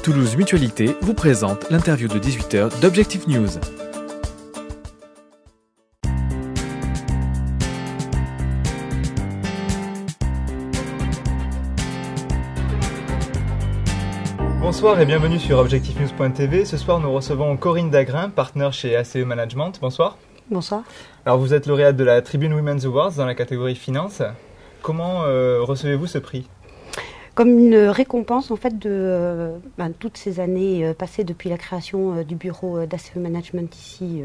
Toulouse Mutualité vous présente l'interview de 18h d'Objectif News. Bonsoir et bienvenue sur objectifnews.tv. Ce soir, nous recevons Corinne Dagrin, partenaire chez ACE Management. Bonsoir. Bonsoir. Alors, vous êtes lauréate de la Tribune Women's Awards dans la catégorie finance. Comment recevez-vous ce prix ? Comme une récompense en fait de toutes ces années passées depuis la création du bureau d'ACE Management ici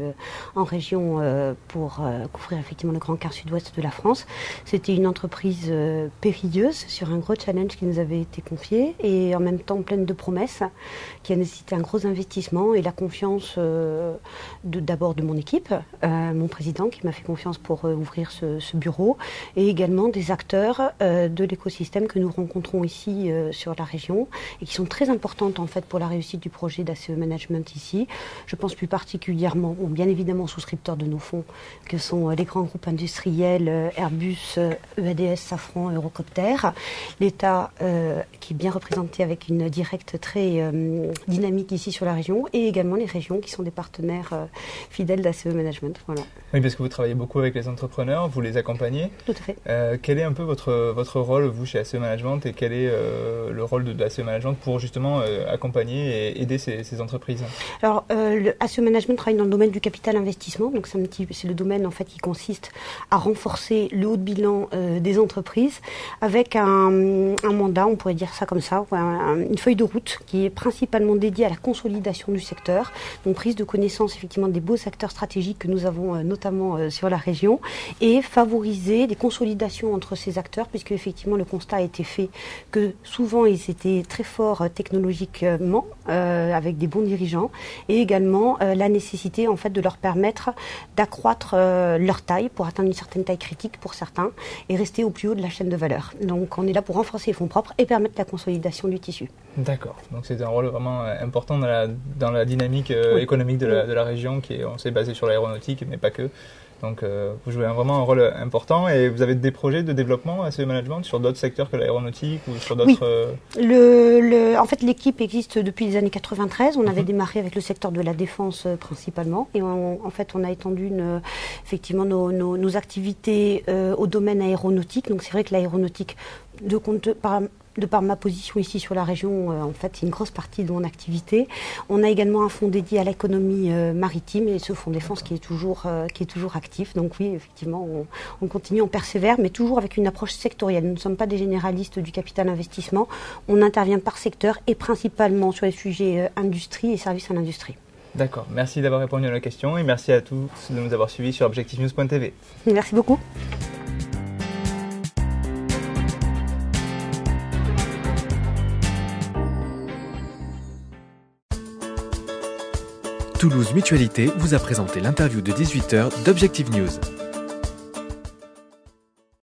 en région pour couvrir effectivement le grand quart sud-ouest de la France. C'était une entreprise périlleuse sur un gros challenge qui nous avait été confié et en même temps pleine de promesses, qui a nécessité un gros investissement et la confiance d'abord de mon équipe, mon président qui m'a fait confiance pour ouvrir ce bureau, et également des acteurs de l'écosystème que nous rencontrons ici sur la région et qui sont très importantes en fait pour la réussite du projet d'ACE Management ici. Je pense plus particulièrement, bien évidemment, aux souscripteurs de nos fonds, que sont les grands groupes industriels Airbus, EADS, Safran, Eurocopter, l'État qui est bien représenté avec une directe très dynamique ici sur la région, et également les régions qui sont des partenaires fidèles d'ACE Management. Voilà. Oui, parce que vous travaillez beaucoup avec les entrepreneurs, vous les accompagnez. Tout à fait. Quel est un peu votre rôle, vous, chez ACE Management, et quel est le rôle de ACE Management pour justement accompagner et aider ces entreprises ? Alors, ACE Management travaille dans le domaine du capital investissement, donc c'est le domaine en fait qui consiste à renforcer le haut de bilan des entreprises avec un mandat, on pourrait dire ça comme ça, une feuille de route qui est principalement dédiée à la consolidation du secteur, donc prise de connaissance effectivement des beaux secteurs stratégiques que nous avons notamment sur la région, et favoriser des consolidations entre ces acteurs, puisque effectivement le constat a été fait que souvent ils étaient très forts technologiquement, avec des bons dirigeants, et également la nécessité en fait de leur permettre d'accroître leur taille pour atteindre une certaine taille critique pour certains et rester au plus haut de la chaîne de valeur. Donc on est là pour renforcer les fonds propres et permettre la consolidation du tissu. D'accord. Donc c'est un rôle vraiment important dans la dynamique économique de la région qui est, on sait, basée sur l'aéronautique, mais pas que. Donc vous jouez vraiment un rôle important, et vous avez des projets de développement ACE Management sur d'autres secteurs que l'aéronautique ou sur d'autres... Oui. En fait, l'équipe existe depuis les années 93. On avait démarré avec le secteur de la défense principalement, et on a étendu effectivement nos activités au domaine aéronautique. Donc c'est vrai que l'aéronautique, de par ma position ici sur la région, en fait, c'est une grosse partie de mon activité. On a également un fonds dédié à l'économie maritime, et ce fonds défense qui est toujours actif. Donc oui, effectivement, on continue, on persévère, mais toujours avec une approche sectorielle. Nous ne sommes pas des généralistes du capital investissement. On intervient par secteur et principalement sur les sujets industrie et services à l'industrie. D'accord. Merci d'avoir répondu à la question, et merci à tous de nous avoir suivis sur objectifnews.tv. Merci beaucoup. Toulouse Mutualité vous a présenté l'interview de 18h d'Objectif News.